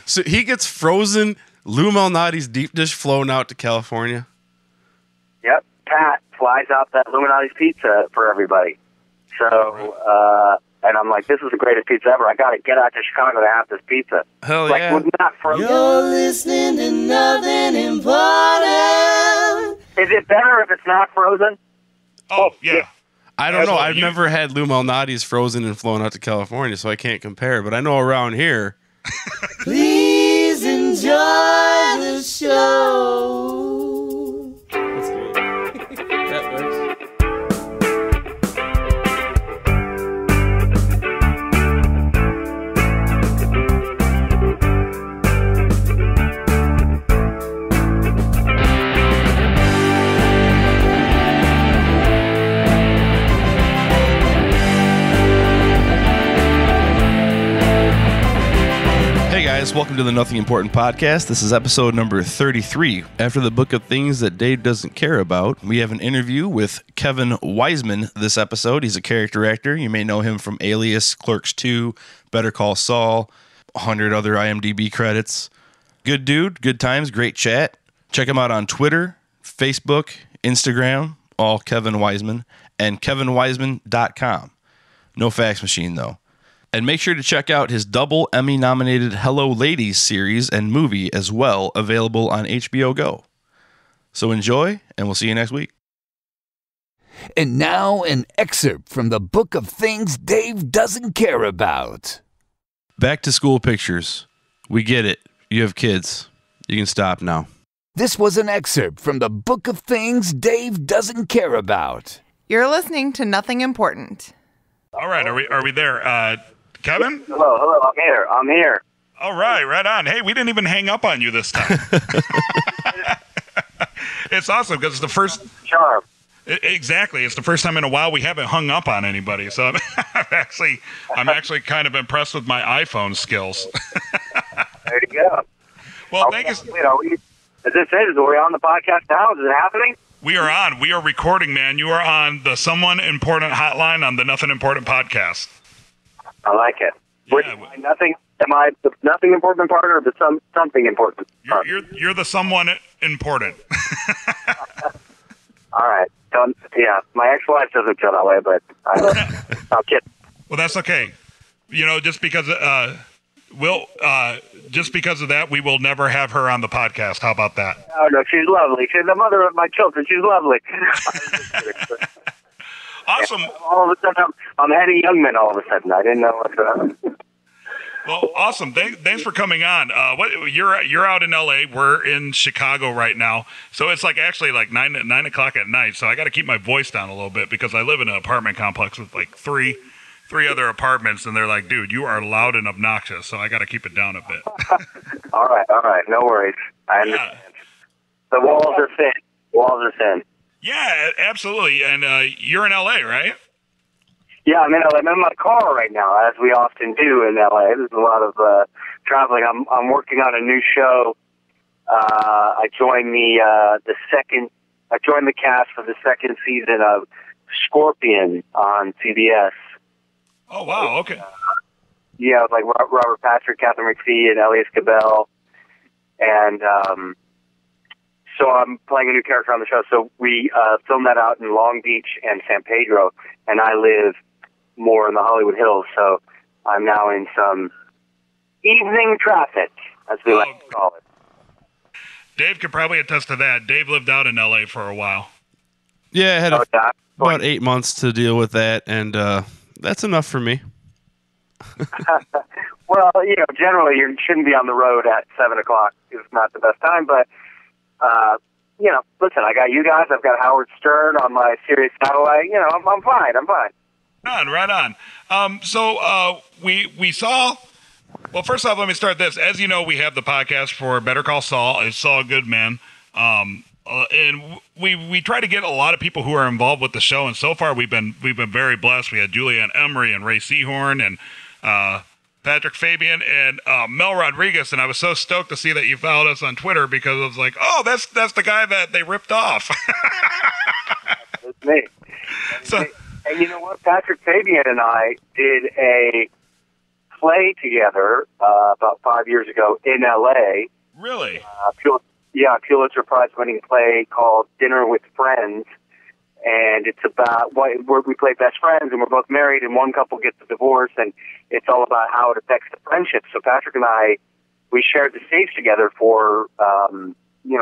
So he gets frozen Lou Malnati's deep dish flown out to California. Yep. Pat flies out that Illuminati's pizza for everybody. So, and I'm like, this is the greatest pizza ever. I got to get out to Chicago to have this pizza. Hell like, yeah. Would not frozen. You're listening to nothing important. Is it better if it's not frozen? Oh, yeah. I don't know. I've never had Lou Malnati's frozen and flown out to California, so I can't compare. But I know around here. Please enjoy the show. That's great. That works. Welcome to the Nothing Important podcast. This is episode number 33. After the book of things that Dave doesn't care about, we have an interview with Kevin Weissman this episode. He's a character actor. You may know him from Alias, Clerks 2, Better Call Saul, 100 other IMDb credits. Good dude, good times, great chat. Check him out on Twitter, Facebook, Instagram, all Kevin Weissman, and kevinweissman.com. No fax machine, though. And make sure to check out his double Emmy-nominated Hello Ladies series and movie as well, available on HBO Go. So enjoy, and we'll see you next week. And now an excerpt from the book of things Dave doesn't care about. Back to school pictures. We get it. You have kids. You can stop now. This was an excerpt from the book of things Dave doesn't care about. You're listening to Nothing Important. All right, are we there? Kevin? Hello, I'm here. All right, right on. Hey, we didn't even hang up on you this time. It's awesome because it's the first... Charm. Exactly. It's the first time in a while we haven't hung up on anybody. So I'm actually kind of impressed with my iPhone skills. There you go. Well, thank you. Is this it? Are we on the podcast now? Is it happening? We are on. We are recording, man. You are on the Someone Important hotline on the Nothing Important podcast. I like it. Yeah. Am I the nothing important part or the something important part? You're the someone important. All right. Yeah, my ex-wife doesn't feel that way, but I'll kid. Well, that's okay. You know, just because of that, we will never have her on the podcast. How about that? Oh no, she's lovely. She's the mother of my children. She's lovely. Awesome. All of a sudden, I'm Eddie Youngman. All of a sudden, I didn't know what's going on. Well, awesome. Thanks for coming on. You're out in LA. We're in Chicago right now, so it's actually 9 o'clock at night. So I got to keep my voice down a little bit because I live in an apartment complex with three other apartments, and they're like, "Dude, you are loud and obnoxious." So I got to keep it down a bit. All right. No worries. I understand. The walls are thin. Yeah, absolutely. And you're in LA, right? Yeah, I'm in LA. I'm in my car right now, as we often do in LA. There's a lot of traveling. I'm working on a new show. I joined I joined the cast for the second season of Scorpion on CBS. Oh wow! Okay. Yeah, with Robert Patrick, Catherine McPhee, and Elias Cabell, and so I'm playing a new character on the show. So we filmed that out in Long Beach and San Pedro, and I live more in the Hollywood Hills, so I'm now in some evening traffic, as we like to call it. Dave could probably attest to that. Dave lived out in LA for a while. Yeah, I had about 8 months to deal with that, and that's enough for me. Well, generally you shouldn't be on the road at 7 o'clock. It's not the best time, but listen, I got you guys. I've got Howard Stern on my Sirius satellite. I'm fine. Right on. So we saw. Well, first off, let me start this. As you know, we have the podcast for Better Call Saul. It's Saul Goodman. And we try to get a lot of people who are involved with the show, and so far we've been very blessed. We had Julianne Emery and Ray Seahorn and Patrick Fabian and Mel Rodriguez, and I was so stoked to see that you followed us on Twitter because I was like, oh, that's the guy that they ripped off. That's me. And you know what? Patrick Fabian and I did a play together about 5 years ago in L.A. Really? Pulitzer Prize-winning play called Dinner with Friends. And it's about we play best friends, and we're both married, and one couple gets a divorce, and it's all about how it affects the friendship. So Patrick and I, we shared the stage together for,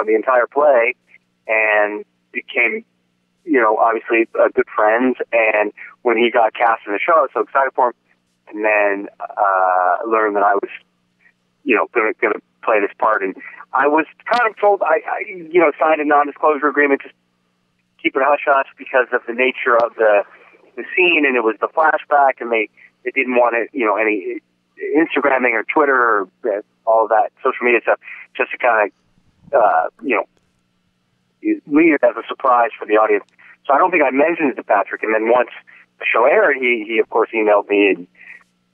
the entire play, and became, obviously good friends. And when he got cast in the show, I was so excited for him. And then learned that I was, going to play this part. And I was kind of told, I signed a non-disclosure agreement, just keep it hush-hush because of the nature of the scene, and it was the flashback, and they didn't want it, any Instagramming or Twitter or all of that social media stuff, just to kind of, leave it as a surprise for the audience. So I don't think I mentioned it to Patrick, and then once the show aired, he of course emailed me and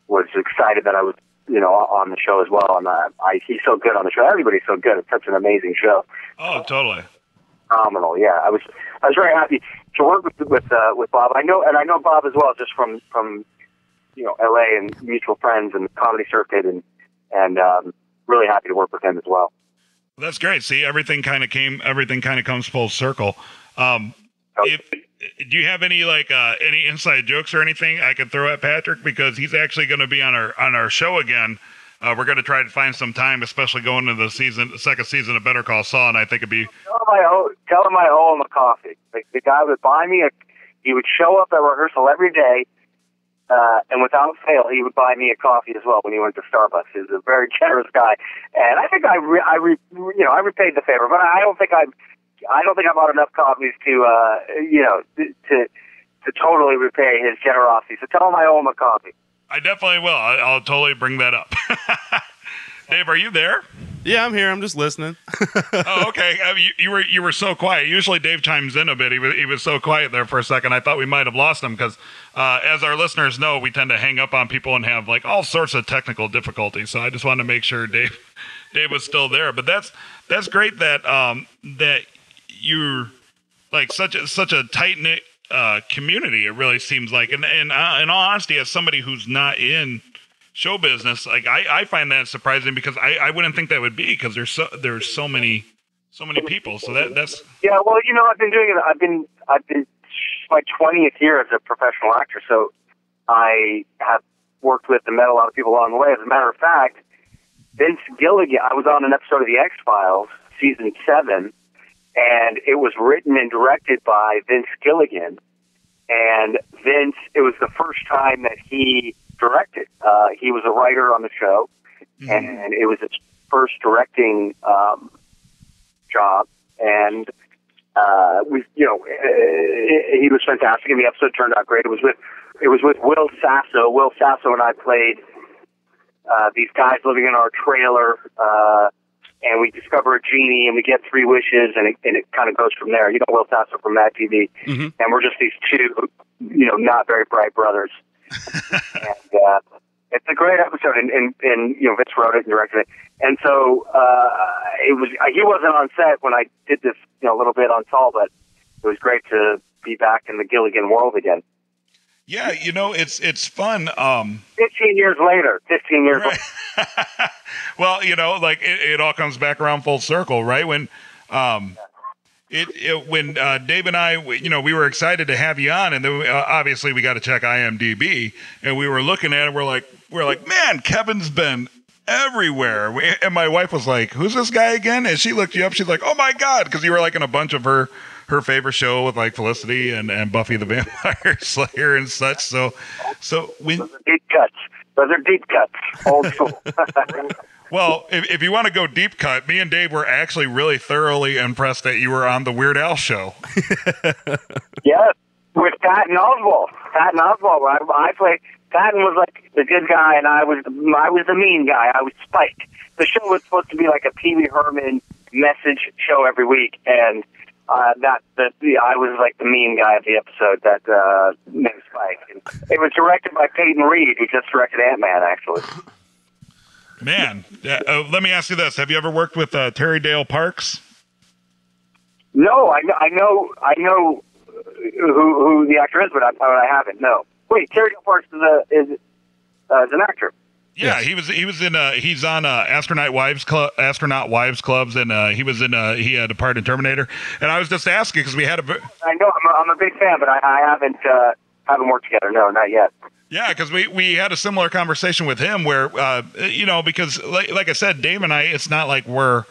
was excited that I was, on the show as well. And he's so good on the show. Everybody's so good. It's such an amazing show. Oh, totally. Phenomenal. Yeah, I was very happy to work with Bob. I know Bob as well, just from L.A. and mutual friends and comedy circuit, and really happy to work with him as well. Well, that's great. See, everything kind of comes full circle. Do you have any any inside jokes or anything I could throw at Patrick, because he's actually going to be on our show again? We're going to try to find some time, especially going into the second season of Better Call Saul, and I think it'd be. Tell him I owe him a coffee. Like, the guy would buy me he would show up at rehearsal every day, and without fail, he would buy me a coffee as well when he went to Starbucks. He's a very generous guy, and I think I repaid the favor, but I don't think I bought enough coffees to totally repay his generosity. So tell him I owe him a coffee. I definitely will. I'll totally bring that up. Dave, are you there? Yeah, I'm here. I'm just listening. Oh, okay. You were so quiet. Usually Dave chimes in a bit. He was so quiet there for a second. I thought we might have lost him because, as our listeners know, we tend to hang up on people and have all sorts of technical difficulties. So I just wanted to make sure Dave was still there. But that's great that that you're such a tight knit community. It really seems like, and in all honesty, as somebody who's not in show business, I find that surprising, because I wouldn't think that would be, because there's so many people. So that's yeah. Well, I've been doing it. I've been my 20th year as a professional actor, so I have worked with and met a lot of people along the way. As a matter of fact, Vince Gilligan. I was on an episode of The X-Files, season 7, and it was written and directed by Vince Gilligan. And Vince, it was the first time that he directed. He was a writer on the show, and it was his first directing job. And he was fantastic, and the episode turned out great. It was with Will Sasso. Will Sasso and I played these guys living in our trailer, and we discover a genie, and we get 3 wishes, and it kind of goes from there. Will Sasso from Mad TV, and we're just these two, not very bright brothers. And it's a great episode, and Vince wrote it and directed it. And so he wasn't on set when I did this, a little bit on Saul, but it was great to be back in the Gilligan world again. Yeah, it's fun. 15 years later. Right. Well, it all comes back around full circle, right? When when Dave and I, we were excited to have you on, and then obviously we got to check IMDb, and we were looking at it. We're like, man, Kevin's been everywhere. And my wife was like, "Who's this guy again?" And she looked you up. She's like, "Oh my God," because you were in a bunch of her favorite show with Felicity and Buffy the Vampire Slayer and such. So when those are deep cuts. Those are deep cuts. Old school. Well, if you want to go deep cut, me and Dave were actually really thoroughly impressed that you were on the Weird Al show. Yeah, with Patton Oswalt. I played. Patton was the good guy, and I was the mean guy. I was Spike. The show was supposed to be like a Pee Wee Herman message show every week, and I was the mean guy of the episode that named Spike. And it was directed by Peyton Reed, who just directed Ant-Man, actually. Man, let me ask you this: have you ever worked with Terry Dale Parks? No, I know who the actor is, but I haven't. No. Wait, Terry Dale Parks is an actor. Yeah, Yes. he's on Astronaut Wives Clubs, and he was in he had a part in Terminator. And I was just asking because we had I know I'm a big fan, but I haven't worked together. No, not yet. yeah, because we had a similar conversation with him where because like I said, Dave and I, it's not like we're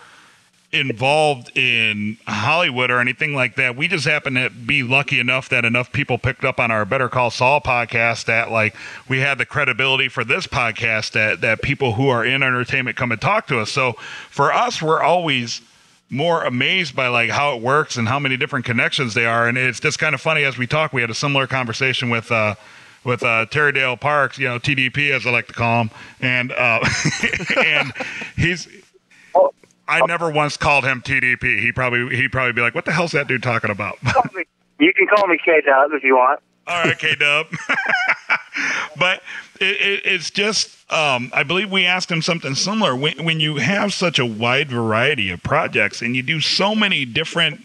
involved in Hollywood or anything like that. We just happen to be lucky enough that enough people picked up on our Better Call Saul podcast that like we had the credibility for this podcast that people who are in entertainment come and talk to us. So for us, we're always more amazed by like how it works and how many different connections they are. And it's just kind of funny as we talk. We had a similar conversation with Terry Dale Parks, TDP as I like to call him, and and he's. I never once called him TDP. He'd probably be like, "What the hell's that dude talking about?" You can call me K-Dub if you want. All right, K-Dub. But it's just, I believe we asked him something similar. When you have such a wide variety of projects and you do so many different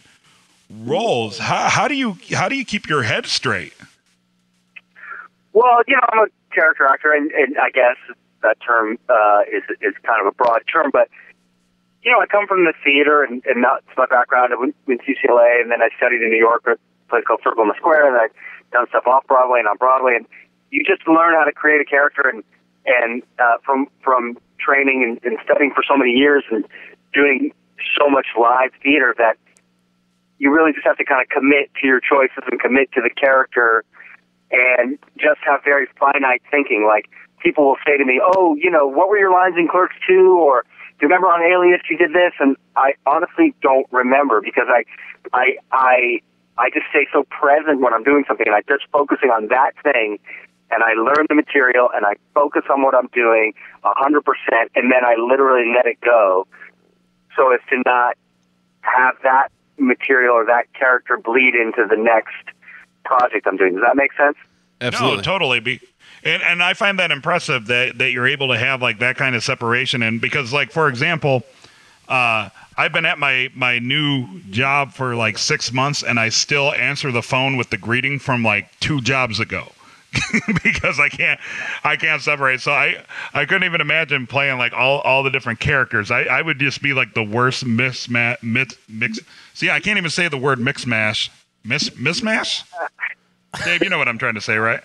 roles, how do you keep your head straight? Well, I'm a character actor, and I guess that term is kind of a broad term, but I come from the theater, and that's my background. I went to UCLA, and then I studied in New York at a place called Circle in the Square, and I've done stuff off Broadway and on Broadway. And you just learn how to create a character, and from training and studying for so many years and doing so much live theater that you really just have to kind of commit to your choices and commit to the character, and just have very finite thinking. Like people will say to me, "Oh, what were your lines in Clerks 2?" or "Do you remember on Alias you did this?" And I honestly don't remember because I just stay so present when I'm doing something, and I'm just focusing on that thing, and I learn the material, and I focus on what I'm doing 100%, and then I literally let it go so as to not have that material or that character bleed into the next project I'm doing. Does that make sense? Absolutely. No, totally. And I find that impressive that you're able to have like that kind of separation. And because like, for example, I've been at my new job for like 6 months and I still answer the phone with the greeting from like 2 jobs ago because I can't separate. So I couldn't even imagine playing like all the different characters. I would just be like the worst mix. See, I can't even say the word mismatch. Dave, you know what I'm trying to say, right?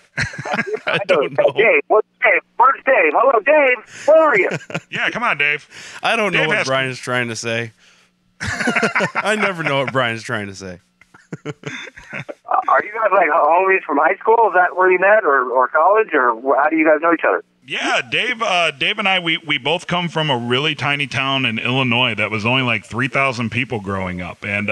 I don't know. Dave, what's Dave? Where's Dave? Hello, Dave. Where are you? Yeah, come on, Dave. I don't know Dave what Brian's trying to say. I never know what Brian's trying to say. Are you guys like homies from high school? Is that where you met, or college, or how do you guys know each other? Yeah, Dave and I, we both come from a really tiny town in Illinois that was only like 3,000 people growing up, and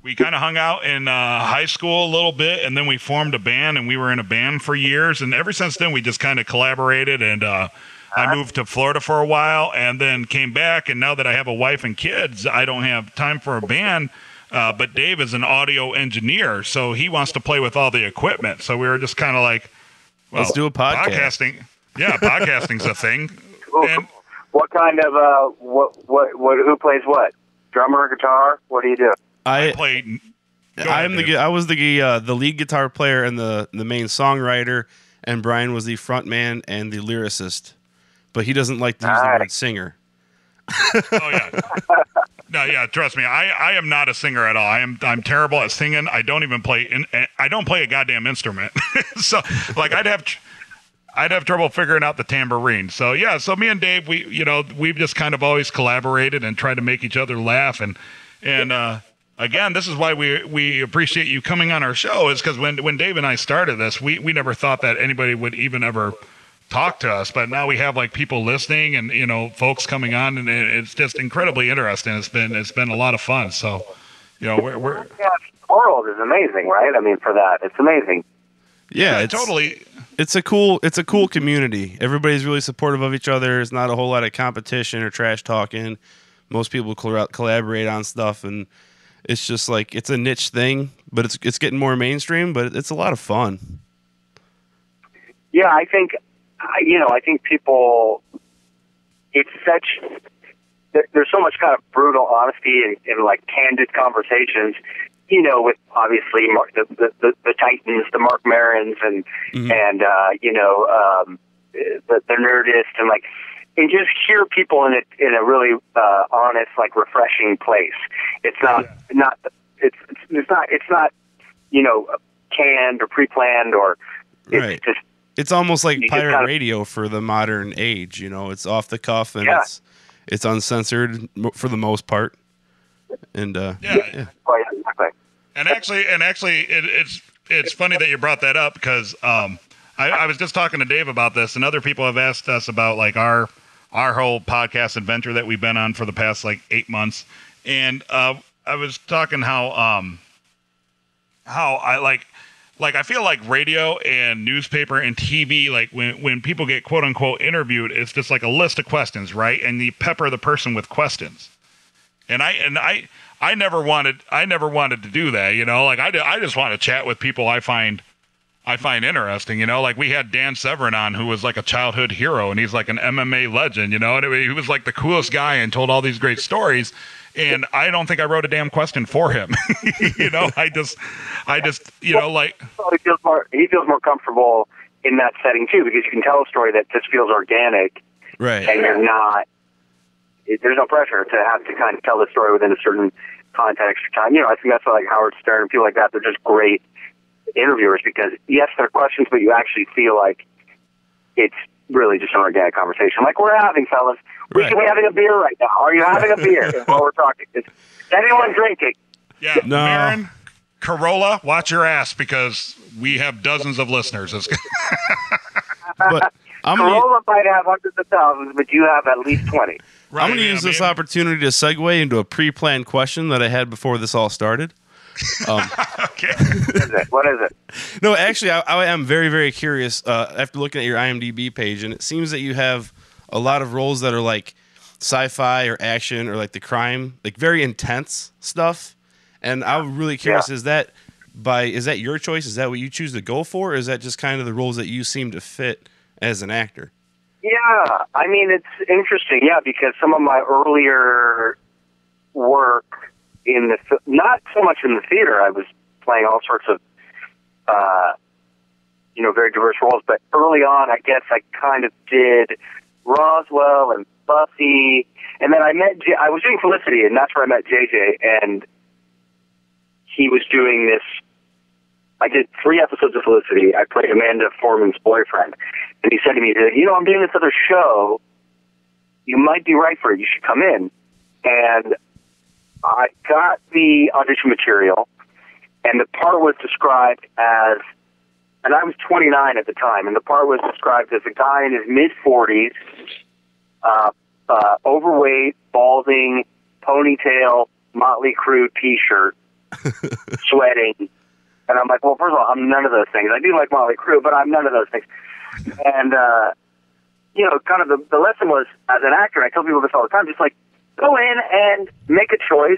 we kind of hung out in high school a little bit, and then we formed a band, and we were in a band for years, and ever since then we just kind of collaborated, and I moved to Florida for a while, and then came back, and now that I have a wife and kids, I don't have time for a band, but Dave is an audio engineer, so he wants to play with all the equipment, so we were just kind of like, well, let's do a podcast. Podcasting's a thing. Cool. And what kind of who plays what? Drummer, guitar? What do you do? I played. I was the lead guitar player and the main songwriter, and Brian was the front man and the lyricist. But he doesn't like to use the word singer. Oh yeah, no, yeah. Trust me, I am not a singer at all. I'm terrible at singing. I don't even play. I don't play a goddamn instrument. So like I'd have trouble figuring out the tambourine. So yeah, so me and Dave, we've just kind of always collaborated and tried to make each other laugh and. Again, this is why we appreciate you coming on our show, is because when Dave and I started this, we never thought that anybody would even ever talk to us. But now we have like people listening and, folks coming on, and it's just incredibly interesting. It's been a lot of fun. So, we're yeah, the world is amazing, right? I mean, for that, it's amazing. Yeah, totally. It's a cool community. Everybody's really supportive of each other. There's not a whole lot of competition or trash talking. Most people collaborate on stuff, and it's just like it's a niche thing, but it's getting more mainstream. But it's a lot of fun. Yeah, I think people. It's such. There's so much kind of brutal honesty and like candid conversations. With obviously the Titans, the Mark Marons, and the nerdist, and just hear people in a really honest, like refreshing place. It's not canned or pre-planned or it's just. It's almost like pirate radio for the modern age. It's off the cuff and it's uncensored for the most part. And quite exactly. And actually, it's funny that you brought that up because I was just talking to Dave about this, and other people have asked us about like our whole podcast adventure that we've been on for the past like 8 months, and I was talking how I I feel like radio and newspaper and TV, like when people get quote unquote interviewed, it's just like a list of questions, right? And you pepper the person with questions. And I never wanted to do that, like I just want to chat with people I find interesting, like we had Dan Severin on, who was like a childhood hero, and he's like an MMA legend, and he was like the coolest guy and told all these great stories. And I don't think I wrote a damn question for him. I just like he feels more comfortable in that setting too, because you can tell a story that just feels organic, right? And you're not. There's no pressure to have to kind of tell the story within a certain context or time. I think that's why like Howard Stern and people like that, they're just great interviewers because yes, they're questions, but you actually feel like it's really just an organic conversation, like we're having, fellas. We should be having a beer right now. Are you having a beer while we're talking? Is anyone drinking? Yeah, no. Marin, Corolla, watch your ass because we have dozens of listeners. But Corolla might have hundreds of thousands, but you have at least 20. Right, I'm going to use this opportunity to segue into a pre-planned question that I had before this all started. Okay. What is it? No, actually, I am very, very curious after looking at your IMDb page, and it seems that you have a lot of roles that are like sci-fi or action or like the crime, like very intense stuff. And I'm really curious, is that your choice? Is that what you choose to go for? Or is that just kind of the roles that you seem to fit as an actor? Yeah, I mean, it's interesting, because some of my earlier work not so much in the theater, I was playing all sorts of, very diverse roles, but early on, I guess I kind of did Roswell and Buffy, and then I was doing Felicity, and that's where I met JJ, and he was doing this. I did 3 episodes of Felicity. I played Amanda Foreman's boyfriend, and he said to me, I'm doing this other show. You might be right for it. You should come in. And I got the audition material, and the part was described as, and I was 29 at the time, and the part was described as a guy in his mid-40s, overweight, balding, ponytail, Motley Crue T-shirt, sweating. And I'm like, well, first of all, I'm none of those things. I do like Motley Crue, but I'm none of those things. And, kind of the lesson was, as an actor, I tell people this all the time, just like, go in and make a choice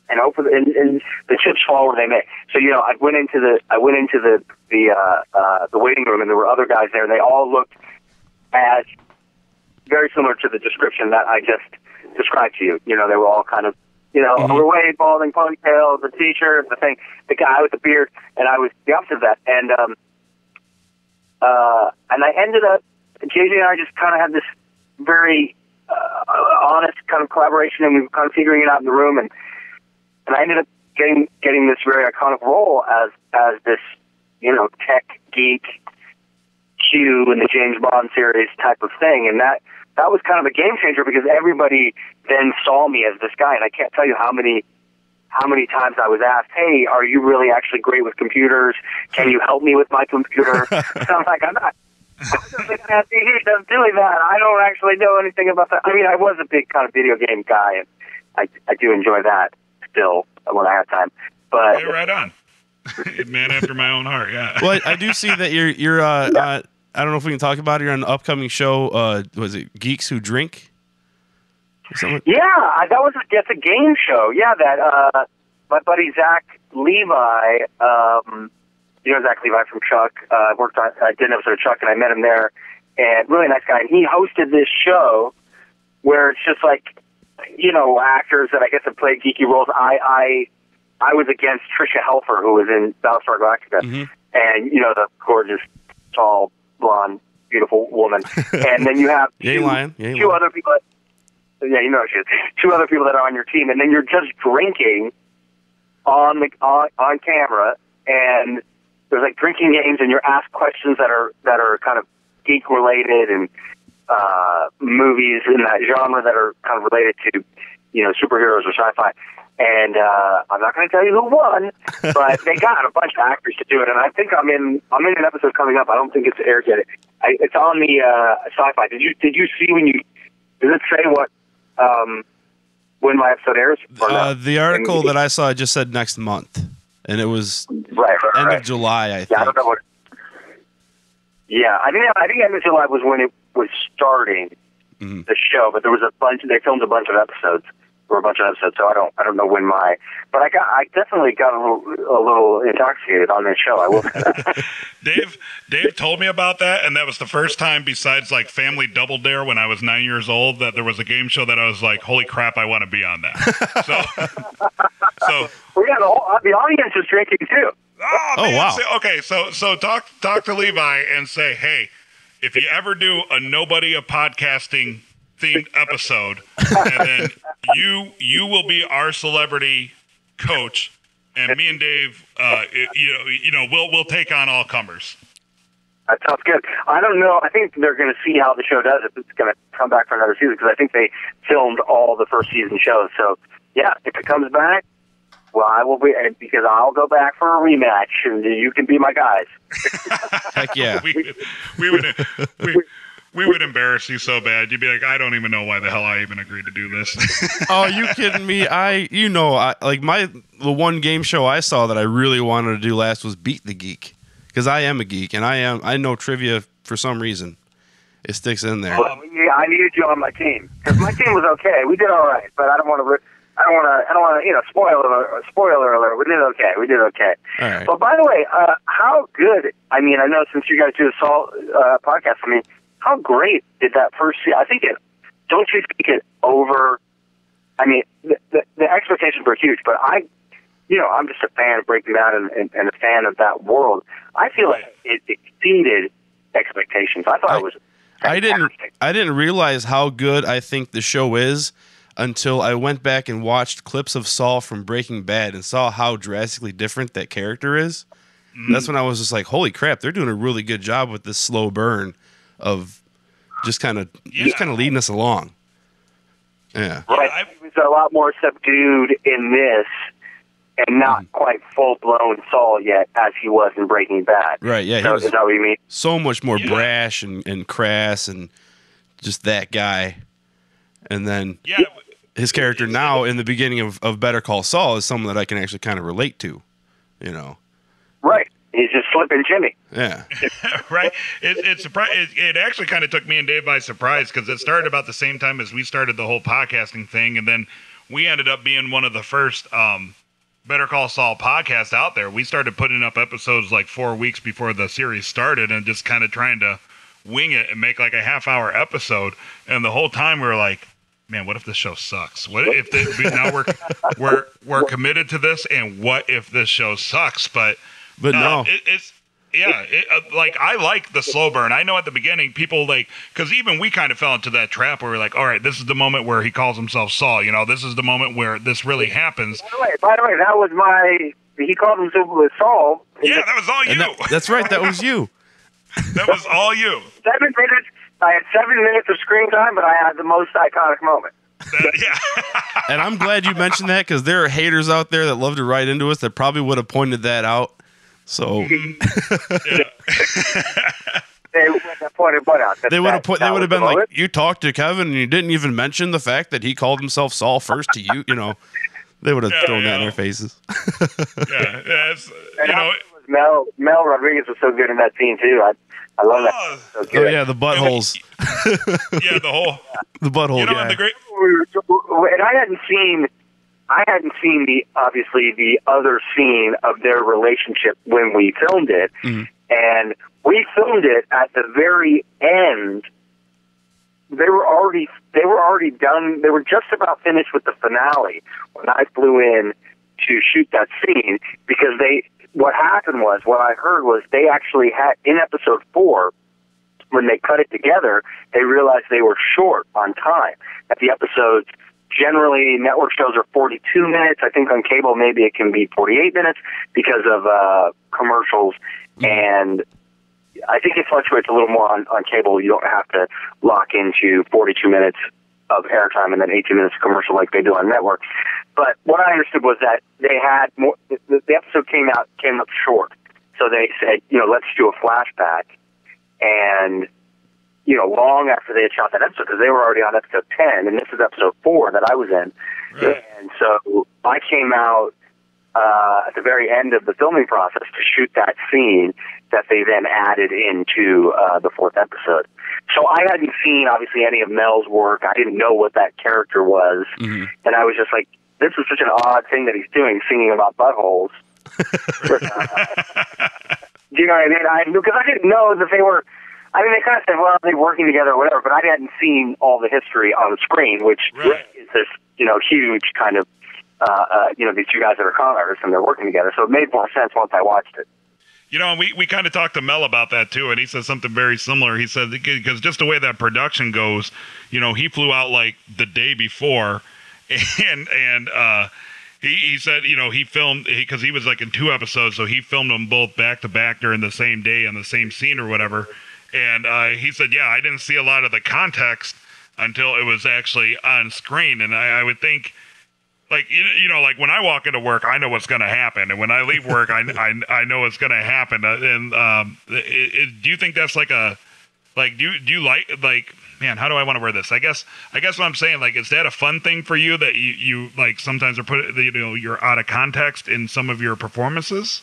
and hope for and the chips fall where they may. So, I went into the waiting room, and there were other guys there, and they all looked as very similar to the description that I just described to you. They were all kind of, overweight, balding, ponytail, the T-shirt, the guy with the beard, and I was the opposite of that. And I ended up, JJ and I just kind of had this very honest kind of collaboration, and we were kind of figuring it out in the room, and I ended up getting this very iconic role as this, tech geek Q in the James Bond series type of thing, and that was kind of a game changer because everybody then saw me as this guy, and I can't tell you how many times I was asked, hey, are you really actually great with computers? Can you help me with my computer? So I'm like, I'm not. He does doing that. I don't actually know anything about that. I mean, I was a big kind of video game guy, and I do enjoy that still when I have time. But hey, right on, man after my own heart. Yeah. Well, I do see that you're. I don't know if we can talk about it. You're on an upcoming show. Was it Geeks Who Drink? Yeah, that's a game show. Yeah, that my buddy Zach Levi. Zach Levi from Chuck. I did an episode of Chuck, and I met him there. And really nice guy. And he hosted this show where it's just like, actors that I guess have played geeky roles. I was against Tricia Helfer, who was in Battlestar Galactica, and the gorgeous, tall, blonde beautiful woman. And then you have two other people. Yeah, you know she is. Two other people that are on your team, and then you're just drinking on camera, and there's like drinking games, and you're asked questions that are kind of geek related and movies in that genre that are kind of related to, you know, superheroes or sci-fi. And I'm not going to tell you who won, but they got a bunch of actors to do it. And I think I'm in an episode coming up. I don't think it's aired yet. It's on the Sci-Fi. Did you see does it say what when my episode airs? No? The article that I saw just said next month, and it was end of July. I think. Yeah, I don't know what. Yeah, I think end of July was when it was starting the show, but there was a bunch. They filmed a bunch of episodes. So I don't know when but I definitely got a little intoxicated on this show. I will say that. Dave told me about that, and that was the first time besides like Family Double Dare when I was 9 years old that there was a game show that I was like, holy crap, I want to be on that. So well, yeah, the audience is drinking too. Man, wow. So talk to Levi and say, hey, if you ever do a Nobody of Podcasting themed episode, and then you will be our celebrity coach, and me and Dave, we'll take on all comers. That sounds good. I don't know. I think they're going to see how the show does if it's going to come back for another season, because I think they filmed all the first season shows. So yeah, if it comes back, well, I will be, because I'll go back for a rematch, and you can be my guys. Heck yeah. We would embarrass you so bad. You'd be like, I don't even know why the hell I even agreed to do this. Oh, you kidding me? The one game show I saw that I really wanted to do last was Beat the Geek, because I am a geek and I know trivia for some reason. It sticks in there. Well, yeah, I needed you on my team, because my team was okay. We did all right, but I don't want to. Spoiler alert. We did okay. All right. But by the way, how good? I mean, I know since you guys do the Saul podcast, I mean, how great did that first season? I think don't you think it over? I mean, the expectations were huge, but I'm just a fan of Breaking Bad and a fan of that world. I feel like it exceeded expectations. I thought it was fantastic. I didn't realize how good I think the show is until I went back and watched clips of Saul from Breaking Bad and saw how drastically different that character is. That's when I was just like, holy crap, they're doing a really good job with this slow burn of just kind of leading us along. Yeah. Right. He was a lot more subdued in this and not quite full-blown Saul yet as he was in Breaking Bad. Right, yeah. So, is that what you mean? So much more brash and crass and just that guy. And then his character now in the beginning of Better Call Saul is someone that I can actually kind of relate to, you know. Right. He's just slipping Jimmy. Yeah. Right. It actually kind of took me and Dave by surprise, because it started about the same time as we started the whole podcasting thing, and then we ended up being one of the first Better Call Saul podcasts out there. We started putting up episodes like 4 weeks before the series started, and just kind of trying to wing it and make like a half-hour episode. And the whole time we were like, man, what if this show sucks? What if now we're committed to this, and what if this show sucks? But no, like I like the slow burn. I know at the beginning people because even we kind of fell into that trap where we're like, all right, this is the moment where he calls himself Saul. You know, this is the moment where this really happens. By the way, that was he called himself Saul. Yeah, that was all you. That's right, that was you. That was all you. 7 minutes. I had 7 minutes of screen time, but I had the most iconic moment. And I'm glad you mentioned that, because there are haters out there that love to write into us that probably would have pointed that out. So they would have pointed what out? They would have been like, you talked to Kevin and you didn't even mention the fact that he called himself Saul first to you. You know, they would have thrown that in their faces. Mel Rodriguez was so good in that scene too. I love that. So oh yeah, the buttholes. The butthole guy. And I hadn't seen the other scene of their relationship when we filmed it, and we filmed it at the very end. They were already done. They were just about finished with the finale when I flew in to shoot that scene, because what I heard was they actually had, in episode 4, when they cut it together, they realized they were short on time. That the episodes, generally, network shows are 42 minutes. I think on cable maybe it can be 48 minutes because of commercials. And I think it fluctuates a little more on cable. You don't have to lock into 42 minutes of airtime and then 18 minutes of commercial like they do on network. But what I understood was that they had more. The episode came up short, so they said, let's do a flashback, and long after they had shot that episode, because they were already on episode 10, and this is episode 4 that I was in, Right. and so I came out at the very end of the filming process to shoot that scene that they then added into the 4th episode. So I hadn't seen, obviously, any of Mel's work. I didn't know what that character was, and I was just like, this is such an odd thing that he's doing, singing about buttholes. Do you know what I mean? Because I didn't know that they were. I mean, they kind of said, well, they're working together or whatever, but I hadn't seen all the history on the screen, which is this, huge kind of, these two guys that are con artists and they're working together. So it made more sense once I watched it. We kind of talked to Mel about that too, and he said something very similar. He said, because just the way that production goes, he flew out like the day before, and he said, he filmed, because he was like in 2 episodes, so he filmed them both back to back during the same day on the same scene or whatever. And he said, yeah, I didn't see a lot of the context until it was actually on screen. And I would think, like, like when I walk into work, I know what's going to happen. And when I leave work, I know what's going to happen. And do you think that's like do you like, man, how do I want to word this? I guess what I'm saying, like, is that a fun thing for you that you like sometimes are you're out of context in some of your performances?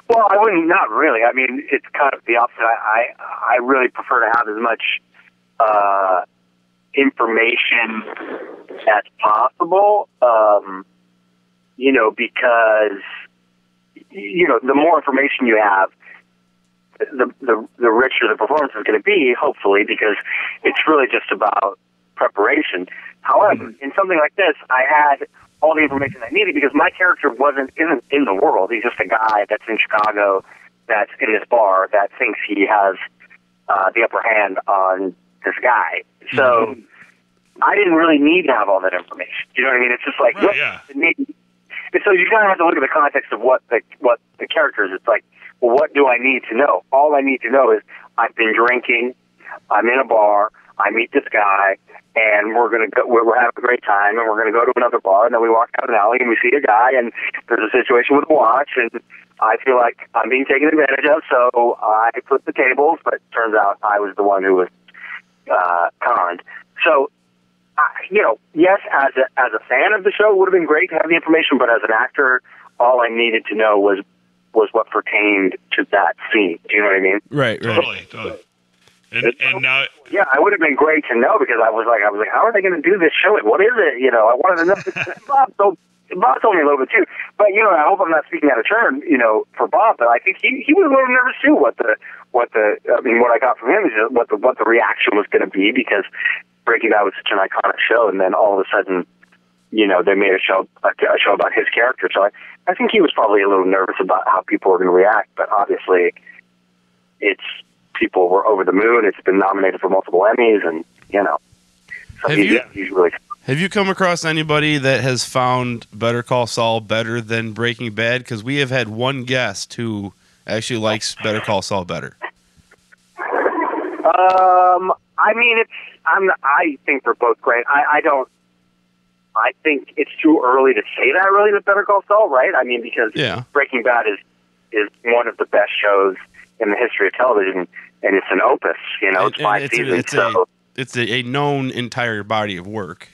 Well, I wouldn't, not really. I mean, it's kind of the opposite. I really prefer to have as much information as possible, because, the more information you have, the richer the performance is going to be, hopefully, because it's really just about preparation. However, in something like this, I had all the information I needed because my character isn't in the world. He's just a guy that's in Chicago, that's in this bar, that thinks he has the upper hand on this guy. So I didn't really need to have all that information. You know what I mean? It's just like, so you kind of have to look at the context of what the character is. It's like, well, what do I need to know? All I need to know is I've been drinking, I'm in a bar, I meet this guy, and we're having a great time, and we're gonna go to another bar, and then we walk down an alley and we see a guy, and there's a situation with a watch, and I feel like I'm being taken advantage of, so I flip the tables, but it turns out I was the one who was conned. So, yes, as a fan of the show, it would have been great to have the information, but as an actor, all I needed to know was what pertained to that scene. Do you know what I mean? Right. Totally. And now, yeah, it would have been great to know because I was like, how are they going to do this show? What is it? I wanted to know. Bob told me a little bit too, but I hope I'm not speaking out of turn, for Bob. But I think he was a little nervous too. What I got from him is just what the reaction was going to be because Breaking Bad was such an iconic show, and then all of a sudden, they made a show about his character. So I think he was probably a little nervous about how people were going to react. But obviously, people were over the moon. It's been nominated for multiple Emmys, and so he's really. Have you come across anybody that has found Better Call Saul better than Breaking Bad? Because we have had one guest who actually likes Better Call Saul better. I think they're both great. I think it's too early to say that really with Better Call Saul, right? I mean, because Breaking Bad is one of the best shows in the history of television, and it's an opus. It's 5 seasons. It's a known entire body of work.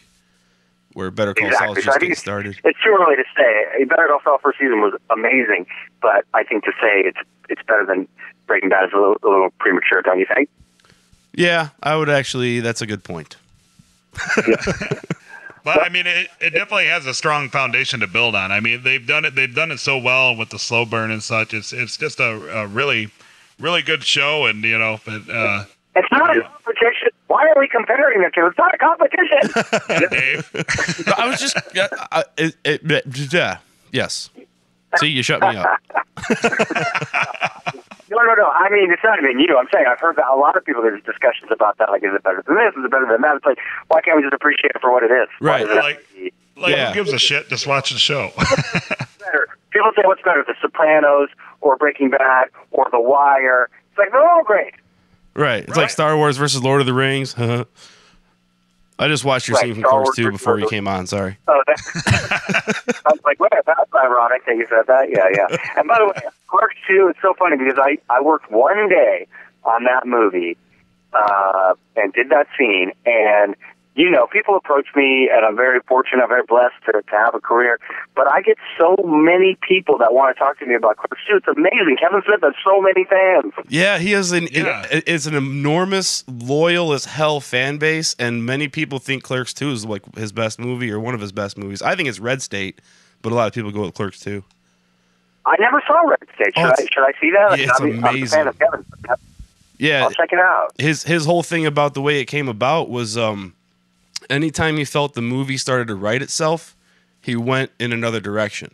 Where Better Call Saul is just getting started. It's too early to say. Better Call Saul first season was amazing, but I think to say it's better than Breaking Bad is a little premature, don't you think? Yeah, I would actually. That's a good point. But I mean, it definitely has a strong foundation to build on. I mean, they've done it so well with the slow burn and such. It's just a really, really good show, and but. It's not a competition. Why are we comparing the two? It's not a competition. Dave. I was just, yes. See, you shut me up. You no. I mean, it's not even you. I'm saying I've heard that a lot of people. There's discussions about that. Like, is it better than this? Is it better than that? It's like, why can't we just appreciate it for what it is? Right. Who gives a shit? Just watch the show. Better. People say, what's better, The Sopranos or Breaking Bad or The Wire? It's like, they're all great. Right. It's like Star Wars versus Lord of the Rings. I just watched your scene from Clerks 2 before you came on. Sorry. Oh, I was like, wait, that's ironic that you said that. Yeah. And by the way, Clerks 2, it's so funny because I worked one day on that movie and did that scene, and people approach me, and I'm very fortunate, I'm very blessed to have a career, but I get so many people that want to talk to me about Clerks 2. It's amazing. Kevin Smith has so many fans. Yeah, he has it's an enormous, loyal as hell fan base, and many people think Clerks 2 is like his best movie or one of his best movies. I think it's Red State, but a lot of people go with Clerks 2. I never saw Red State. Should I see that? Yeah, it's amazing. I'm a fan of Kevin. Yeah. I'll check it out. His whole thing about the way it came about was anytime he felt the movie started to write itself, he went in another direction.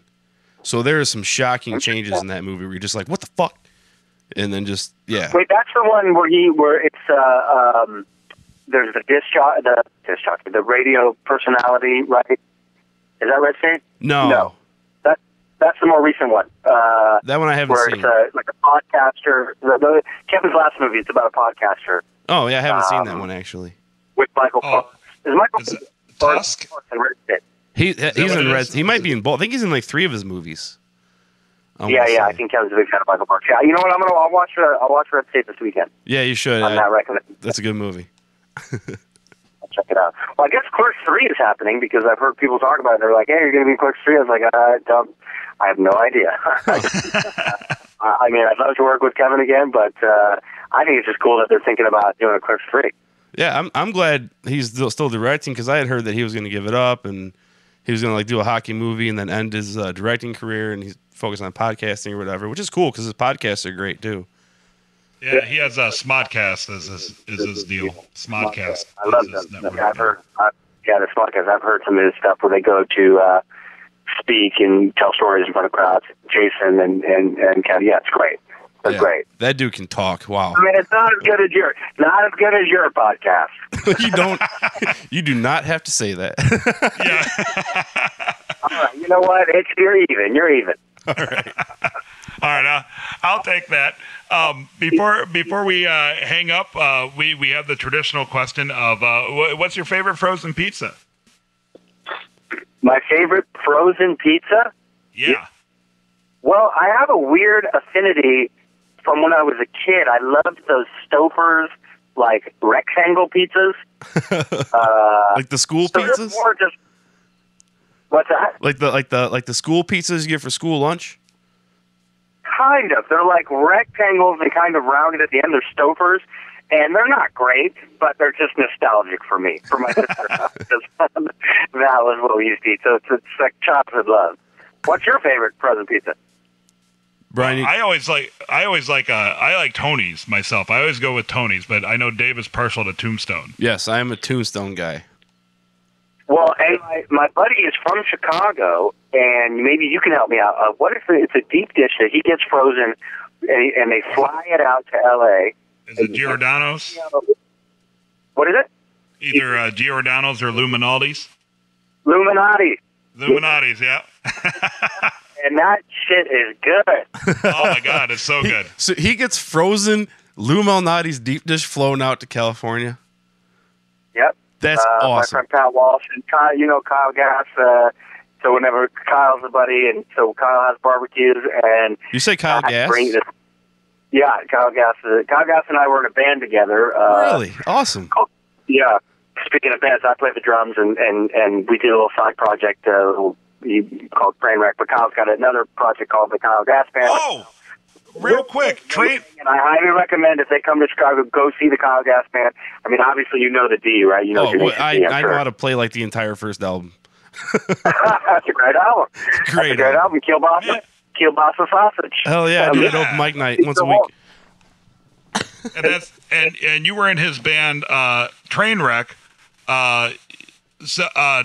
So there are some shocking changes in that movie where you're just like, what the fuck? And then just, yeah. Wait, that's the one where it's, there's the radio personality, right? Is that Red State? No. That's the more recent one. That one I haven't seen. Where it's like a podcaster. Kevin's last movie, it's about a podcaster. Oh, yeah, I haven't seen that one, actually. With Michael Fox. Is Michael Is it Tusk? in Red State? He's in Red. He might be in both. I think he's in like 3 of his movies. Yeah. I think Kevin's a big fan of Michael Fox. Yeah, you know what? I'll watch Red State this weekend. Yeah, you should. On that recommendation. That's a good movie. I'll check it out. Well, I guess Clerks 3 is happening because I've heard people talk about it. They're like, "Hey, you're going to be in Clerks 3." I was like, I have no idea. I mean, I'd love to work with Kevin again, but I think it's just cool that they're thinking about doing a Clerks 3. Yeah, I'm glad he's still directing because I had heard that he was going to give it up and he was going to like do a hockey movie and then end his directing career and he's focused on podcasting or whatever, which is cool because his podcasts are great too. Yeah, he has a Smodcast is his deal. Smodcast. I love them. I've heard, the Smodcast. I've heard some of his stuff where they go to speak and tell stories in front of crowds. Jason and Kevin. Yeah, it's great. That's great. That dude can talk. Wow. I mean, it's not as good as your podcast. You do not have to say that. Yeah. All right. You know what? You're even. All right. All right. I'll take that. Before we hang up, we have the traditional question of what's your favorite frozen pizza? My favorite frozen pizza? Yeah. Well, I have a weird affinity from when I was a kid. I loved those Stouffer's, like, rectangle pizzas. Like the school pizzas? More just, what's that? Like the school pizzas you get for school lunch? Kind of. They're like rectangles and kind of rounded at the end. They're Stouffer's, and they're not great, but they're just nostalgic for me, for my sister. That was what we used to eat. So it's like childhood love. What's your favorite frozen pizza? Brian, I like Tony's myself. I always go with Tony's, but I know Dave is partial to Tombstone. Yes, I am a Tombstone guy. Well, and my buddy is from Chicago, and maybe you can help me out. What if it's a deep dish that he gets frozen, and they fly it out to L.A.? Is it Giordano's? What is it? Either Giordano's or Illuminati's. Illuminati's, yeah. And that shit is good. Oh, my God, it's so good. So he gets frozen Lou Malnati's deep dish flown out to California? Yep. That's awesome. My friend Pat Walsh and Kyle Gass. So whenever Kyle's a buddy, and so Kyle has barbecues, and you say Kyle Gass? Yeah, Kyle Gass. Kyle Gass and I were in a band together. Really? Awesome. Yeah. Speaking of bands, I played the drums, and we did a little side project called Trainwreck. But Kyle's got another project called the Kyle Gass Band. Oh, real quick, and I highly recommend if they come to Chicago, go see the Kyle Gass Band. I mean, obviously you know the D, right? You know I know how to play like the entire first album. That's a great album. Great album. Kielbasa Sausage. Hell yeah, I do an open mic night once a week. And you were in his band Trainwreck.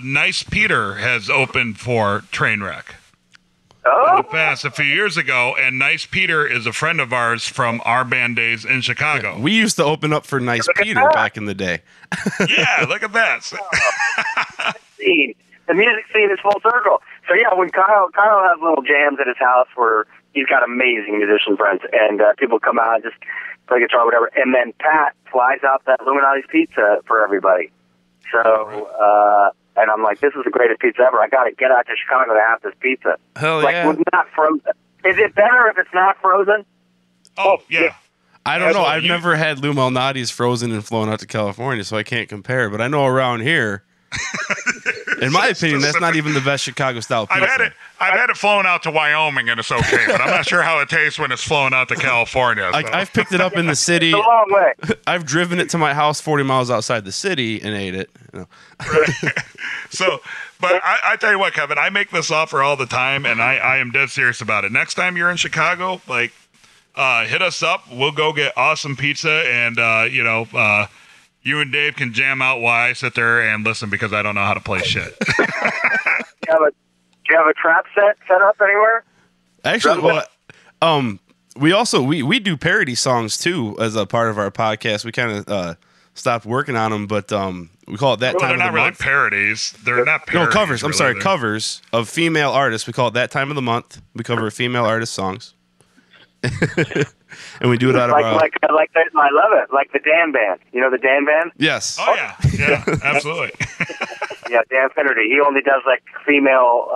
Nice Peter has opened for Trainwreck. Oh, in the past, a few years ago, and Nice Peter is a friend of ours from our band days in Chicago. We used to open up for Nice Peter back in the day. Yeah, look at that. scene. The music scene is full circle. So yeah, when Kyle has little jams at his house where he's got amazing musician friends, and people come out and just play guitar, whatever. And then Pat flies out that Illuminati's pizza for everybody. So, and I'm like, this is the greatest pizza ever. I got to get out to Chicago to have this pizza. Hell like, yeah. not frozen. Is it better if it's not frozen? Oh, yeah. I don't know. I've never had Lou Malnati's frozen and flown out to California, so I can't compare. But I know around here, in my opinion, that's not even the best Chicago-style pizza. I've had it flown out to Wyoming, and it's okay. But I'm not sure how it tastes when it's flown out to California. Like, I've picked it up in the city. It's a long way. I've driven it to my house 40 miles outside the city and ate it. You know. So, but I tell you what, Kevin, I make this offer all the time, and I am dead serious about it. Next time you're in Chicago, like, hit us up. We'll go get awesome pizza, and you and Dave can jam out while I sit there and listen because I don't know how to play shit. Do you have a trap set up anywhere? Actually, we do parody songs too as a part of our podcast. We kind of stopped working on them, but we call it that time of the month. They're not really parodies. They're not parodies. No, covers. I'm really. sorry, covers of female artists. We call it that time of the month. We cover female artist songs. And we do it out of I love it, like the Dan Band. You know the Dan Band? Yes. Oh yeah, absolutely. Yeah, Dan Finnerty. He only does like female,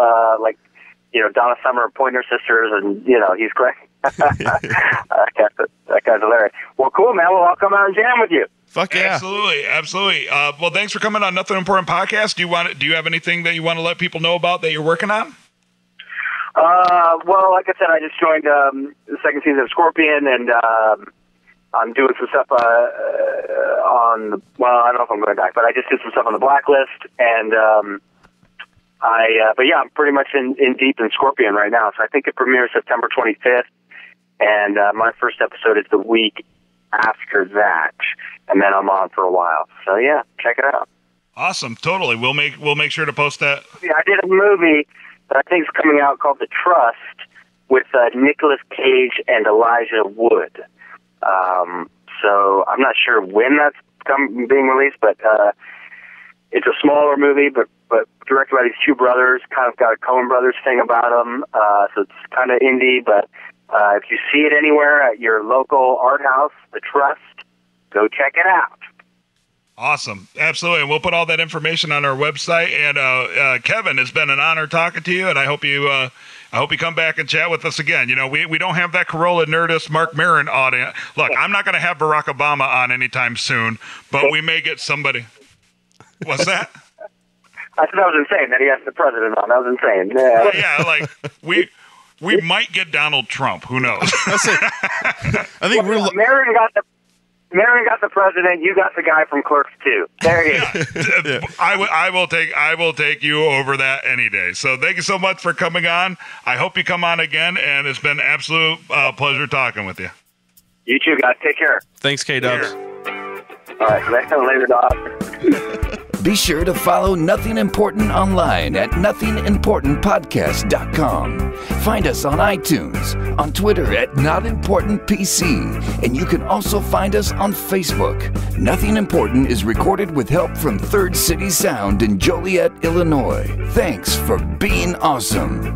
Donna Summer, Pointer Sisters, and he's great. That guy's hilarious. Well, cool, man. Well, I'll come out and jam with you. Fuck yeah. Absolutely. Well, thanks for coming on Nothing Important Podcast. Do you have anything that you want to let people know about that you're working on? Well, like I said, I just joined the second season of Scorpion, and I'm doing some stuff I don't know if I'm going back, but I just did some stuff on the Blacklist, and I'm pretty much in deep in Scorpion right now. So I think it premieres September 25th, and my first episode is the week after that, and then I'm on for a while. So yeah, check it out. Awesome, totally. We'll make sure to post that. Yeah, I did a movie that I think is coming out called The Trust with Nicolas Cage and Elijah Wood. So I'm not sure when that's being released, but it's a smaller movie, but directed by these two brothers, kind of got a Coen Brothers thing about them. So it's kind of indie, but if you see it anywhere at your local art house, The Trust, go check it out. Awesome. Absolutely. And we'll put all that information on our website. And Kevin, it's been an honor talking to you, and I hope you come back and chat with us again. We don't have that Corolla Nerdist Mark Maron audience. Look, I'm not going to have Barack Obama on anytime soon, but we may get somebody. What's that? I said that was insane that he asked the president on. That was insane. Yeah, well, yeah, like we might get Donald Trump. Who knows? I think Maron got the president. You got the guy from Clerks 2. There you go. I will take you over that any day. So thank you so much for coming on. I hope you come on again, and it's been an absolute pleasure talking with you. You too, guys. Take care. Thanks, K-Dubs. All right. Later, dog. Be sure to follow Nothing Important online at nothingimportantpodcast.com. Find us on iTunes, on Twitter at NotImportantPC, and you can also find us on Facebook. Nothing Important is recorded with help from Third City Sound in Joliet, Illinois. Thanks for being awesome.